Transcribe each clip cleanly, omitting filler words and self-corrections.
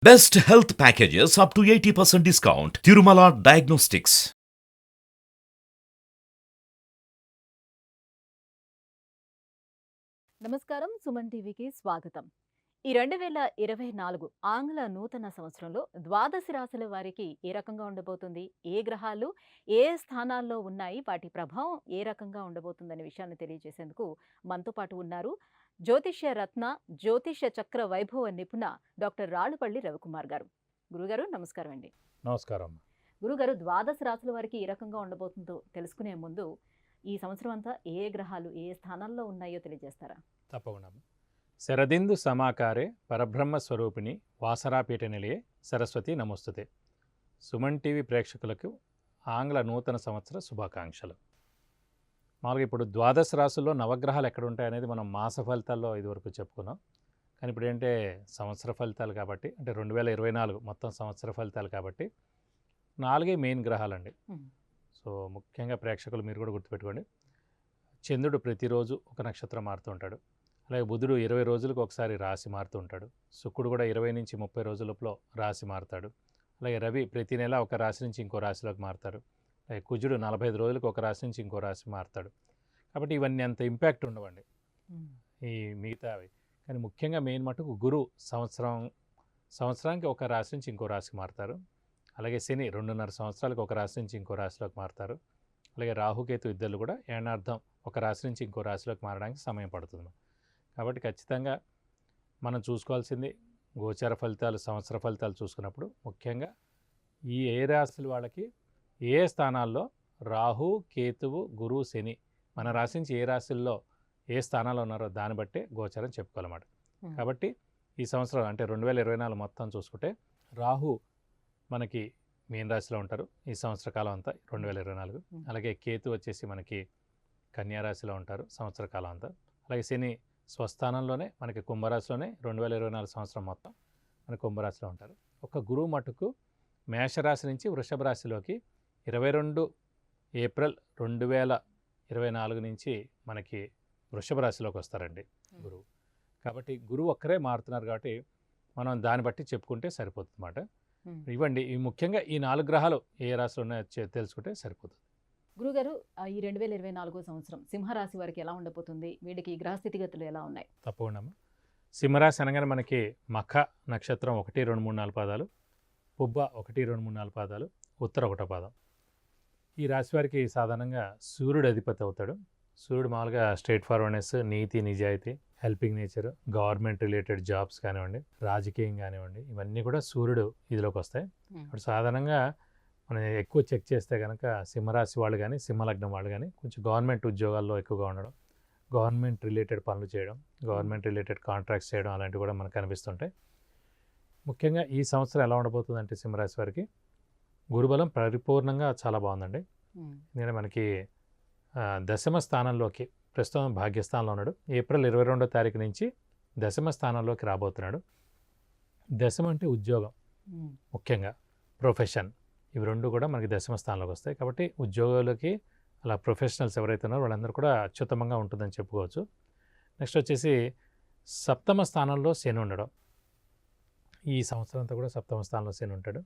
Best health packages up to 80% discount. Tirumala Diagnostics. నమస్కారం. సుమన్ టీవీకి స్వాగతం. ఈ 2024 ఆంగ్ల నూతన సంవత్సరంలో ద్వాదశి రాశుల వారికి ఏ రకంగా ఉండబోతుంది? ఏ గ్రహాలు ఏ స్థానాల్లో ఉన్నాయి? వాటి ప్రభావం ఏ రకంగా ఉండబోతుందనే విషయాన్ని తెలియజేసేందుకు మనతో పాటు ఉన్నారు జ్యోతిష్య రత్న, జ్యోతిష్య చక్ర వైభవ నిపుణ డాక్టర్ రాళ్ళుపల్లి రవికుమార్ గారు. గురుగారు నమస్కారం అండి. నమస్కారం. గురుగారు, ద్వాదశ రాశుల వారికి ఏ రకంగా ఉండబోతుందో తెలుసుకునే ముందు ఈ సంవత్సరం అంతా ఏ గ్రహాలు ఏ స్థానాల్లో ఉన్నాయో తెలియజేస్తారా? తప్పకుండా. శరదిందు సమాకారే పరబ్రహ్మ స్వరూపిణి వాసరాపీఠ నిలయే సరస్వతి నమోస్తుతే. సుమన్ టీవీ ప్రేక్షకులకు ఆంగ్ల నూతన సంవత్సర శుభాకాంక్షలు. మామూలుగా ఇప్పుడు ద్వాదశ రాశుల్లో నవగ్రహాలు ఎక్కడ ఉంటాయి అనేది మనం మాస ఫలితాల్లో ఇదివరకు చెప్పుకున్నాం. కానీ ఇప్పుడు ఏంటంటే సంవత్సర ఫలితాలు కాబట్టి, అంటే 2024 మొత్తం సంవత్సర ఫలితాలు కాబట్టి 4 మెయిన్ గ్రహాలండి. సో ముఖ్యంగా ప్రేక్షకులు మీరు కూడా గుర్తుపెట్టుకోండి, చంద్రుడు ప్రతిరోజు ఒక నక్షత్రం మారుతూ ఉంటాడు. అలాగే బుధుడు 20 రోజులకు ఒకసారి రాశి మారుతూ ఉంటాడు. శుక్రుడు కూడా 20 నుంచి 30 రోజులలో రాశి మారుతాడు. అలాగే రవి ప్రతి నెల ఒక రాశి నుంచి ఇంకో రాశిలోకి మారుతాడు. అలాగే కుజుడు 45 రోజులకు ఒక రాశి నుంచి ఇంకో రాశి మారుతాడు. కాబట్టి ఇవన్నీ అంత ఇంపాక్ట్ ఉండవండి ఈ మిగతావి. కానీ ముఖ్యంగా మెయిన్ మటుకు గురువు సంవత్సరానికి ఒక రాశి నుంచి ఇంకో రాశికి మారుతారు. అలాగే శని 2.5 సంవత్సరాలకు ఒక రాశి నుంచి ఇంకో రాశిలోకి మారుతారు. అలాగే రాహుకేతు ఇద్దరు కూడా ఏనార్థం ఒక రాశి నుంచి ఇంకో రాశిలోకి మారడానికి సమయం పడుతుంది. కాబట్టి ఖచ్చితంగా మనం చూసుకోవాల్సింది గోచార ఫలితాలు, సంవత్సర ఫలితాలు చూసుకున్నప్పుడు ముఖ్యంగా ఈ ఏ రాశుల వాళ్ళకి ఏ స్థానాల్లో రాహు, కేతువు, గురువు, శని మన రాశి నుంచి ఏ రాశుల్లో ఏ స్థానాల్లో ఉన్నారో దాన్ని బట్టే గోచారం చెప్పుకోవాలన్నమాట. కాబట్టి ఈ సంవత్సరం అంటే 2024 మొత్తం చూసుకుంటే రాహు మనకి మీన రాశిలో ఉంటారు ఈ సంవత్సర కాలం అంతా 2024. అలాగే కేతు వచ్చేసి మనకి కన్యా రాశిలో ఉంటారు సంవత్సర కాలం అంతా. అలాగే శని స్వస్థానంలోనే మనకి కుంభరాశిలోనే 2024 సంవత్సరం మొత్తం మన కుంభరాశిలో ఉంటారు. ఒక గురువు మటుకు మేషరాశి నుంచి వృషభ రాశిలోకి 22 ఏప్రిల్ 2024 నుంచి మనకి వృషభ రాశిలోకి వస్తారండి గురువు. కాబట్టి గురువు ఒక్కరే మారుతున్నారు కాబట్టి మనం దాన్ని బట్టి చెప్పుకుంటే సరిపోతుంది అన్నమాట. ఇవ్వండి ఈ ముఖ్యంగా ఈ 4 గ్రహాలు ఏ రాశిలో ఉన్నాయో తెలుసుకుంటే సరిపోతుంది. గురుగారు, ఈ 2024 సంవత్సరం సింహరాశి వారికి ఎలా ఉండబోతుంది? వీడికి గ్రహ స్థితిగతులు ఎలా ఉన్నాయి? తప్పకుండా. సింహరాశి అనగానే మనకి మఖ నక్షత్రం 1, 2, 3, 4 పాదాలు, పుబ్బ 1, 2, 3, 4 పాదాలు, ఉత్తర 1 పాదం. ఈ రాశి వారికి సాధారణంగా సూర్యుడు అధిపతి అవుతాడు. సూర్యుడు మామూలుగా స్ట్రైట్ ఫార్వర్డ్నెస్, నీతి, నిజాయితీ, helping nature, government related jobs కానివ్వండి, రాజకీయం కానివ్వండి, ఇవన్నీ కూడా సూర్యుడు ఇదిలోకి వస్తాయి. ఇప్పుడు సాధారణంగా మనం ఎక్కువ చెక్ చేస్తే కనుక సింహరాశి వాళ్ళు కానీ సింహలగ్నం వాళ్ళు కానీ కొంచెం గవర్నమెంట్ ఉద్యోగాల్లో ఎక్కువగా ఉండడం, గవర్నమెంట్ రిలేటెడ్ పనులు చేయడం, గవర్నమెంట్ రిలేటెడ్ కాంట్రాక్ట్స్ చేయడం అలాంటివి కూడా మనకు కనిపిస్తుంటాయి. ముఖ్యంగా ఈ సంవత్సరం ఎలా ఉండబోతుందంటే సింహరాశి వారికి గురుబలం పరిపూర్ణంగా చాలా బాగుందండి. ఎందుకంటే మనకి దశమ స్థానంలోకి ప్రస్తుతం భాగ్యస్థానంలో ఉన్నాడు. ఏప్రిల్ 22వ తారీఖు నుంచి దశమ స్థానంలోకి రాబోతున్నాడు. దశమ అంటే ఉద్యోగం, ముఖ్యంగా ప్రొఫెషన్, ఇవి రెండు కూడా మనకి దశమ స్థానంలోకి వస్తాయి. కాబట్టి ఉద్యోగులకి అలా ప్రొఫెషనల్స్ ఎవరైతే ఉన్నారో వాళ్ళందరూ కూడా అత్యుత్తమంగా ఉంటుందని చెప్పుకోవచ్చు. నెక్స్ట్ వచ్చేసి సప్తమ స్థానంలో శని ఉండడం. ఈ సంవత్సరం అంతా కూడా సప్తమ స్థానంలో శని ఉంటాడు.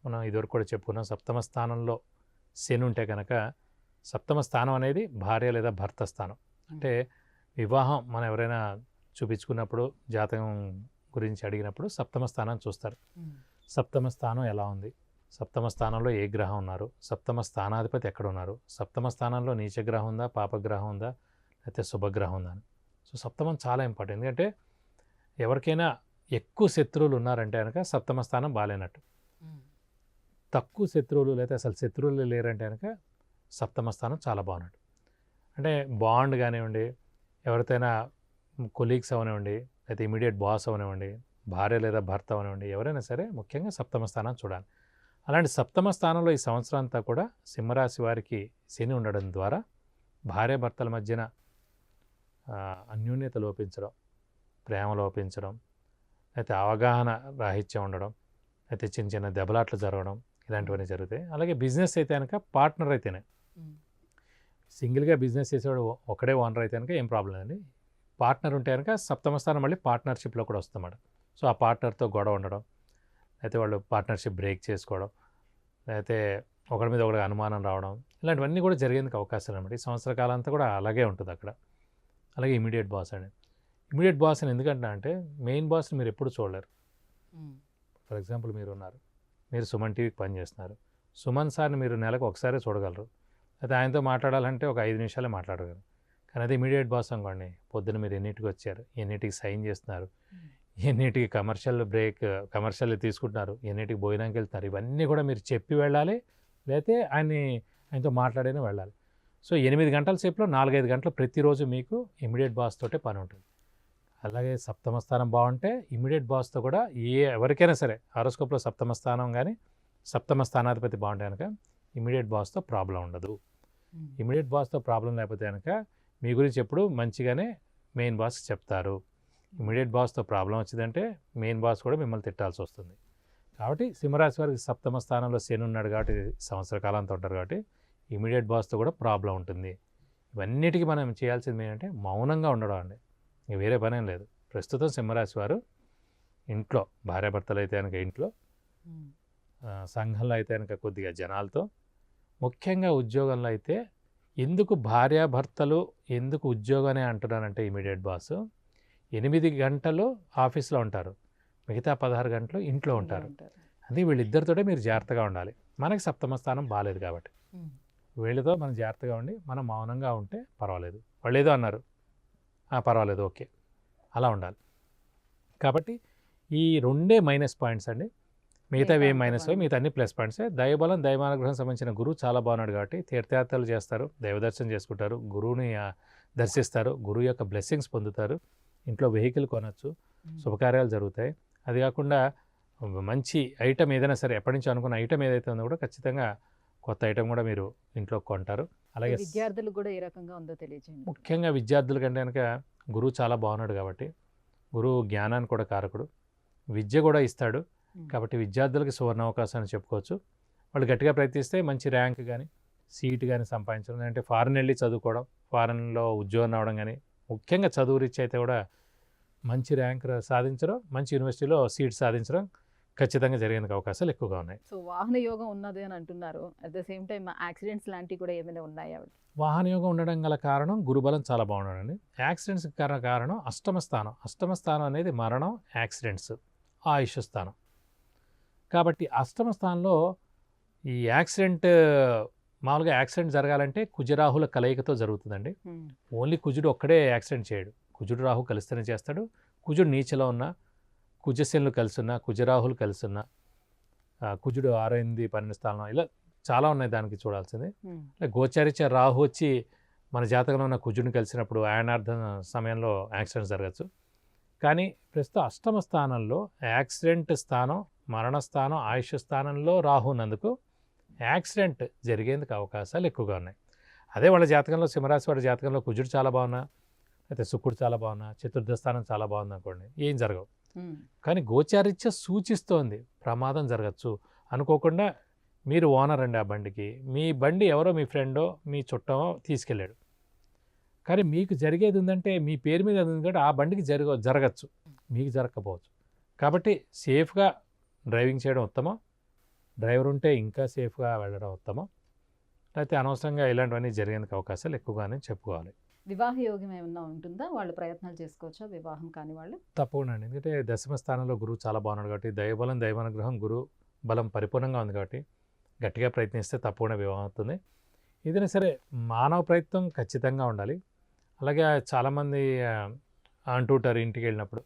మనం ఇదివరకు కూడా చెప్పుకున్నాం, సప్తమ స్థానంలో శని ఉంటే కనుక సప్తమ స్థానం అనేది భార్య లేదా భర్త స్థానం. అంటే వివాహం మనం ఎవరైనా చూపించుకున్నప్పుడు జాతకం గురించి అడిగినప్పుడు సప్తమ స్థానాన్ని చూస్తారు. సప్తమ స్థానం ఎలా ఉంది, సప్తమ స్థానంలో ఏ గ్రహం ఉన్నారు, సప్తమ స్థానాధిపతి ఎక్కడ ఉన్నారు, సప్తమ స్థానంలో నీచగ్రహం ఉందా, పాపగ్రహం ఉందా, లేకపోతే శుభగ్రహం ఉందా అని. సో సప్తమం చాలా ఇంపార్టెంట్. ఎందుకంటే ఎవరికైనా ఎక్కువ శత్రువులు ఉన్నారంటే కనుక సప్తమ స్థానం బాగాలేనట్టు. తక్కువ శత్రువులు లేదా అసలు శత్రువులు లేరంటే కనుక సప్తమ స్థానం చాలా బాగున్నట్టు. అంటే బాండ్ కానివ్వండి, ఎవరితోనైనా కొలీగ్స్ అవనివ్వండి, లేకపోతే ఇమీడియట్ బాస్ అవనివ్వండి, భార్య లేదా భర్త అవనివ్వండి, ఎవరైనా సరే ముఖ్యంగా సప్తమ స్థానం చూడాలి. అలాంటి సప్తమ స్థానంలో ఈ సంవత్సరం అంతా కూడా సింహరాశి వారికి శని ఉండడం ద్వారా భార్యాభర్తల మధ్యన అన్యోన్యత లోపించడం, ప్రేమ లోపించడం, అయితే అవగాహన రాహిత్యం ఉండడం, అయితే చిన్న చిన్న దెబ్బలాట్లు జరగడం, ఇలాంటివన్నీ జరుగుతాయి. అలాగే బిజినెస్ అయితే కనుక పార్ట్నర్ అయితేనే, సింగిల్గా బిజినెస్ చేసేవాడు ఒకడే ఓనర్ అయితే కనుక ఏం ప్రాబ్లం అండి. పార్ట్నర్ ఉంటే కనుక సప్తమ స్థానం మళ్ళీ పార్ట్నర్షిప్లో కూడా వస్తామన్నమాట. సో ఆ పార్ట్నర్తో గొడవ ఉండడం, లేకపోతే వాళ్ళు పార్ట్నర్షిప్ బ్రేక్ చేసుకోవడం, లేకపోతే ఒకరి మీద ఒకరికి అనుమానం రావడం, ఇలాంటివన్నీ కూడా జరిగేందుకు అవకాశాలు అనమాట. ఈ సంవత్సర కాలం అంతా కూడా అలాగే ఉంటుంది అక్కడ. అలాగే ఇమీడియట్ బాస్ అండి. ఇమీడియట్ బాస్ అని ఎందుకంటే అంటే మెయిన్ బాస్ని మీరు ఎప్పుడు చూడలేరు. ఫర్ ఎగ్జాంపుల్ మీరు ఉన్నారు, మీరు సుమన్ టీవీకి పనిచేస్తున్నారు. సుమన్ సార్ని మీరు నెలకు ఒకసారి చూడగలరు, అయితే ఆయనతో మాట్లాడాలంటే ఒక 5 నిమిషాలే మాట్లాడగలరు. కానీ అదే ఇమీడియట్ బాస్ అనుకోండి, పొద్దున్న మీరు ఎన్నిటికి వచ్చారు, ఎన్నిటికి సైన్ చేస్తున్నారు, ఎన్నిటికి కమర్షియల్ తీసుకుంటున్నారు, ఎన్నిటికి భోజనానికి వెళ్తున్నారు, ఇవన్నీ కూడా మీరు చెప్పి వెళ్ళాలి, లేకపోతే ఆయనతో మాట్లాడైనా వెళ్ళాలి. సో 8 గంటల సేపులో 4-5 గంటలు ప్రతిరోజు మీకు ఇమీడియట్ బాస్ తోటే పని ఉంటుంది. అలాగే సప్తమ స్థానం బాగుంటే ఇమీడియట్ బాస్తో కూడా ఎవరికైనా సరే హారోస్కోప్లో సప్తమ స్థానం కానీ సప్తమ స్థానాధిపతి బాగుంటే కనుక ఇమీడియట్ బాస్తో ప్రాబ్లం ఉండదు. ఇమీడియట్ బాస్తో ప్రాబ్లం లేకపోతే కనుక మీ గురించి ఎప్పుడు మంచిగానే మెయిన్ బాస్ చెప్తారు. ఇమీడియట్ బాస్తో ప్రాబ్లం వచ్చిందంటే మెయిన్ బాస్ కూడా మిమ్మల్ని తిట్టాల్సి వస్తుంది. కాబట్టి సింహరాశి వారికి సప్తమ స్థానంలో శని ఉన్నాడు కాబట్టి సంవత్సర కాలంతో ఉంటారు కాబట్టి ఇమీడియట్ బాస్తో కూడా ప్రాబ్లం ఉంటుంది. ఇవన్నిటికీ మనం చేయాల్సింది ఏంటంటే మౌనంగా ఉండడం అండి, ఇంక వేరే పనేం లేదు. ప్రస్తుతం సింహరాశి వారు ఇంట్లో భార్యాభర్తలు అయితే కనుక ఇంట్లో, సంఘంలో అయితే కనుక కొద్దిగా జనాలతో, ముఖ్యంగా ఉద్యోగంలో అయితే ఎందుకు భార్యాభర్తలు ఎందుకు ఉద్యోగానే అంటున్నానంటే ఇమీడియట్ బాస్ 8 గంటలు ఆఫీస్లో ఉంటారు, మిగతా 16 గంటలు ఇంట్లో ఉంటారు. అది వీళ్ళిద్దరితోటే మీరు జాగ్రత్తగా ఉండాలి. మనకి సప్తమ స్థానం బాగాలేదు కాబట్టి వీళ్ళతో మనం జాగ్రత్తగా ఉండి మనం మౌనంగా ఉంటే పర్వాలేదు. వాళ్ళు ఏదో అన్నారు, పర్వాలేదు, ఓకే, అలా ఉండాలి. కాబట్టి ఈ 2 మైనస్ పాయింట్స్ అండి, మిగతా ఏం మైనస్, మిగతా అన్ని ప్లస్ పాయింట్సే. దైవబలం దైవానుగ్రహం సంబంధించిన గురువు చాలా బాగున్నాడు కాబట్టి తీర్థయాత్రలు చేస్తారు, దైవదర్శనం చేసుకుంటారు, గురువుని దర్శిస్తారు, గురువు యొక్క బ్లెస్సింగ్స్ పొందుతారు, ఇంట్లో వెహికల్ కొనవచ్చు, శుభకార్యాలు జరుగుతాయి. అది కాకుండా మంచి ఐటమ్ ఏదైనా సరే, ఎప్పటి నుంచి అనుకున్న ఐటమ్ ఏదైతే ఉందో కూడా ఖచ్చితంగా కొత్త ఐటమ్ కూడా మీరు ఇంట్లో కొంటారు. అలాగే విద్యార్థులు కూడా ఏ రకంగా ఉందో తెలియజేయండి. ముఖ్యంగా విద్యార్థుల కంటే కనుక గురువు చాలా బాగున్నాడు కాబట్టి గురువు జ్ఞానాన్ని కూడా కారకుడు, విద్య కూడా ఇస్తాడు కాబట్టి విద్యార్థులకి సువర్ణ అవకాశాన్ని చెప్పుకోవచ్చు. వాళ్ళు గట్టిగా ప్రయత్నిస్తే మంచి ర్యాంక్ కానీ సీట్ కానీ సంపాదించడం, అంటే ఫారెన్ వెళ్ళి చదువుకోవడం, ఫారెన్లో ఉద్యోగం రావడం కానీ, ముఖ్యంగా చదువు రీచ్ అయితే కూడా మంచి ర్యాంక్ సాధించడం, మంచి యూనివర్సిటీలో సీట్ సాధించడం ఖచ్చితంగా జరిగేందుకు అవకాశాలు ఎక్కువగా ఉన్నాయి. సో వాహన యోగం ఉన్నది అని అంటున్నారు. At the same time accidents లాంటివి కూడా ఏమైనా ఉన్నాయా? వాహన యోగం ఉండడం గల కారణం గురుబలం చాలా బాగున్నాడండి. యాక్సిడెంట్స్ కారణం అష్టమ స్థానం. అష్టమ స్థానం అనేది మరణం, యాక్సిడెంట్స్, ఆయుష్ స్థానం. కాబట్టి అష్టమ స్థానంలో ఈ మామూలుగా యాక్సిడెంట్ జరగాలంటే కుజరాహుల కలయికతో జరుగుతుందండి. ఓన్లీ కుజుడు ఒక్కడే యాక్సిడెంట్ చేయడు, కుజుడు రాహు కలిస్తేనే చేస్తాడు. కుజుడు నీచలో ఉన్న, కుజశనులు కలిసి ఉన్న, కుజరాహులు కలిసి ఉన్న, కుజుడు 6, 8, 12 స్థానం, ఇలా చాలా ఉన్నాయి దానికి చూడాల్సింది. గోచారిత్య రాహు వచ్చి మన జాతకంలో ఉన్న కుజుడిని కలిసినప్పుడు అయనార్థం సమయంలో యాక్సిడెంట్ జరగచ్చు. కానీ ప్రస్తుతం అష్టమ స్థానంలో యాక్సిడెంట్ స్థానం, మరణ స్థానం, ఆయుష్ స్థానంలో రాహు ఉన్నందుకు యాక్సిడెంట్ జరిగేందుకు అవకాశాలు ఎక్కువగా ఉన్నాయి. అదే వాళ్ళ జాతకంలో, సింహరాశి వాడి జాతకంలో కుజుడు చాలా బాగున్నా, అయితే శుక్రుడు చాలా బాగున్నా, చతుర్థ స్థానం చాలా బాగుంది అనుకోండి, ఏం జరగవు. కానీ గోచారిత్య సూచిస్తోంది ప్రమాదం జరగచ్చు. అనుకోకుండా మీరు ఓనర్ అండి, ఆ బండికి మీ బండి ఎవరో మీ ఫ్రెండో మీ చుట్టమో తీసుకెళ్ళాడు, కానీ మీకు జరిగేది ఉందంటే మీ పేరు మీద ఉంది కాబట్టి ఆ బండికి జరగచ్చు, మీకు జరగకపోవచ్చు. కాబట్టి సేఫ్గా డ్రైవింగ్ చేయడం ఉత్తమం. డ్రైవర్ ఉంటే ఇంకా సేఫ్గా వెళ్ళడం ఉత్తమం. అయితే అనవసరంగా ఇలాంటివన్నీ జరిగేందుకు అవకాశాలు ఎక్కువగానే చెప్పుకోవాలి. వివాహ యోగం ఏమన్నా ఉంటుందా? వాళ్ళు ప్రయత్నాలు చేసుకోవచ్చా వివాహం కాని వాళ్ళు? తప్పకుండా అండి, ఎందుకంటే దశమ స్థానంలో గురువు చాలా బాగున్నాడు కాబట్టి దైవబలం దైవానుగ్రహం గురు బలం పరిపూర్ణంగా ఉంది కాబట్టి గట్టిగా ప్రయత్నిస్తే తప్పకుండా వివాహం అవుతుంది. ఏదైనా సరే మానవ ప్రయత్నం ఖచ్చితంగా ఉండాలి. అలాగే చాలామంది అంటుంటారు ఇంటికి వెళ్ళినప్పుడు,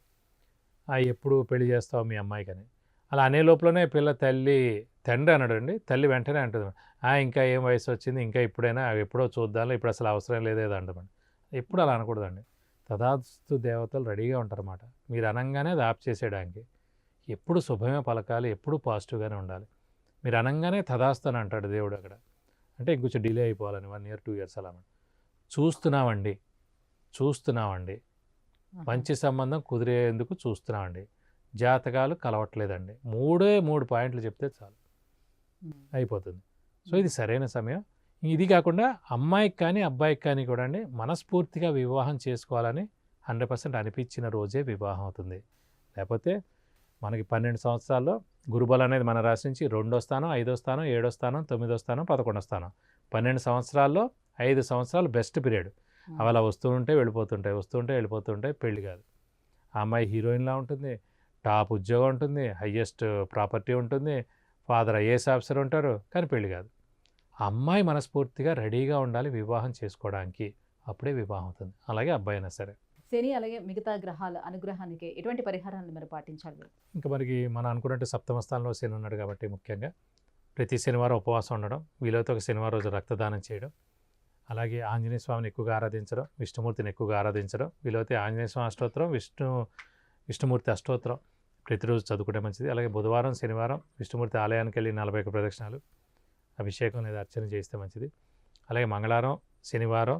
ఎప్పుడు పెళ్లి చేస్తావు మీ అమ్మాయికి అని. అలా అనే లోపలనే తండ్రి అన్నాడు అండి, తల్లి వెంటనే అంటుంది, ఇంకా ఏం వయసు వచ్చింది, ఇంకా ఇప్పుడైనా ఎప్పుడో చూద్దాం, ఇప్పుడు అసలు అవసరం లేదేదో అంటామండి. ఎప్పుడు అలా అనకూడదండి. తదాస్తు దేవతలు రెడీగా ఉంటారన్నమాట, మీరు అనగానే అది ఆప్ చేసేయడానికి. ఎప్పుడు శుభమే పలకాలి, ఎప్పుడు పాజిటివ్గానే ఉండాలి. మీరు అనగానే తదాస్తు అని అంటాడు దేవుడు అక్కడ, అంటే ఇంకొంచెం డిలే అయిపోవాలని 1 year 2 years అలా. చూస్తున్నామండి మంచి సంబంధం కుదిరేందుకు చూస్తున్నామండి, జాతకాలు కలవట్లేదండి, 3 పాయింట్లు చెప్తే చాలు అయిపోతుంది. సో ఇది సరైన సమయం. ఇది కాకుండా అమ్మాయికి కానీ అబ్బాయికి కానీ కూడా అండి మనస్ఫూర్తిగా వివాహం చేసుకోవాలని 100% అనిపించిన రోజే వివాహం అవుతుంది. లేకపోతే మనకి 12 సంవత్సరాల్లో గురుబలం అనేది మన రాశి నుంచి 2వ స్థానం, 5వ స్థానం, 7వ స్థానం, 9వ స్థానం, 11వ స్థానం. 12 సంవత్సరాల్లో 5 సంవత్సరాలు బెస్ట్ పీరియడ్. అవి అలా వస్తూ ఉంటే వెళ్ళిపోతుంటాయి, పెళ్లి కాదు. ఆ అమ్మాయి హీరోయిన్లా ఉంటుంది, టాప్ ఉద్యోగం ఉంటుంది, హయ్యెస్ట్ ప్రాపర్టీ ఉంటుంది, ఫాదర్ ఐఏఎస్ ఆఫీసర్ ఉంటారు, కానీ పెళ్లి కాదు. ఆ అమ్మాయి మనస్ఫూర్తిగా రెడీగా ఉండాలి వివాహం చేసుకోవడానికి, అప్పుడే వివాహం అవుతుంది. అలాగే అబ్బాయి అయినా సరే. శని అలాగే మిగతా గ్రహాల అనుగ్రహానికి ఎటువంటి పరిహారాలను మరి పాటించాలి? ఇంకా మనకి మనం అనుకున్నట్టు 7వ స్థానంలో శని ఉన్నాడు కాబట్టి ముఖ్యంగా ప్రతి శనివారం ఉపవాసం ఉండడం, వీలైతే ఒక శనివారం రోజు రక్తదానం చేయడం, అలాగే ఆంజనేయ స్వామిని ఎక్కువగా ఆరాధించడం, విష్ణుమూర్తిని ఎక్కువగా ఆరాధించడం, వీలైతే ఆంజనేయ స్వామి అష్టోత్తరం, విష్ణుమూర్తి అష్టోత్తరం ప్రతిరోజు చదువుకుంటే మంచిది. అలాగే బుధవారం, శనివారం విష్ణుమూర్తి ఆలయానికి వెళ్ళి 41 ప్రదక్షిణాలు అభిషేకం లేదా అర్చన చేస్తే మంచిది. అలాగే మంగళవారం, శనివారం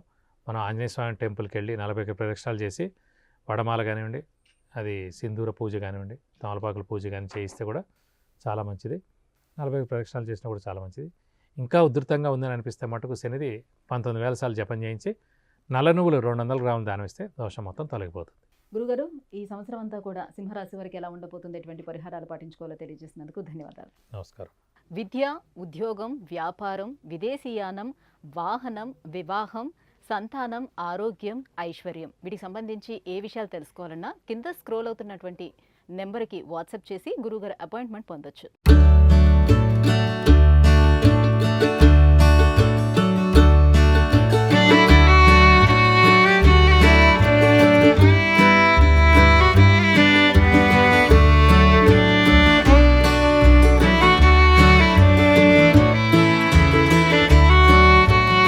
మనం ఆంజనేయ స్వామి టెంపుల్కి వెళ్ళి 41 ప్రదక్షిణాలు చేసి వడమాల కానివ్వండి, అది సింధూర పూజ కానివ్వండి, తమలపాకుల పూజ కానీ చేయిస్తే కూడా చాలా మంచిది. 41 ప్రదక్షిణాలు చేసినా కూడా చాలా మంచిది. ఇంకా ఉధృతంగా ఉందని అనిపిస్తే మటుకు శనిది 19,000 సార్లు జపం చేయించి నల్ల నువ్వులు 200 గ్రాములు దానం ఇస్తే దోషం మొత్తం తొలగిపోతుంది. గురుగారు, ఈ సంవత్సరం అంతా కూడా సింహరాశి వారికి ఎలా ఉండబోతుంది, ఎటువంటి పరిహారాలు పాటించుకోవాలో తెలియజేసినందుకు ధన్యవాదాలు. నమస్కారం. విద్య, ఉద్యోగం, వ్యాపారం, విదేశీయానం, వాహనం, వివాహం, సంతానం, ఆరోగ్యం, ఐశ్వర్యం వీటికి సంబంధించి ఏ విషయాలు తెలుసుకోవాలన్నా కింద స్క్రోల్ అవుతున్నటువంటి నెంబర్కి వాట్సాప్ చేసి గురుగారు అపాయింట్మెంట్ పొందొచ్చు.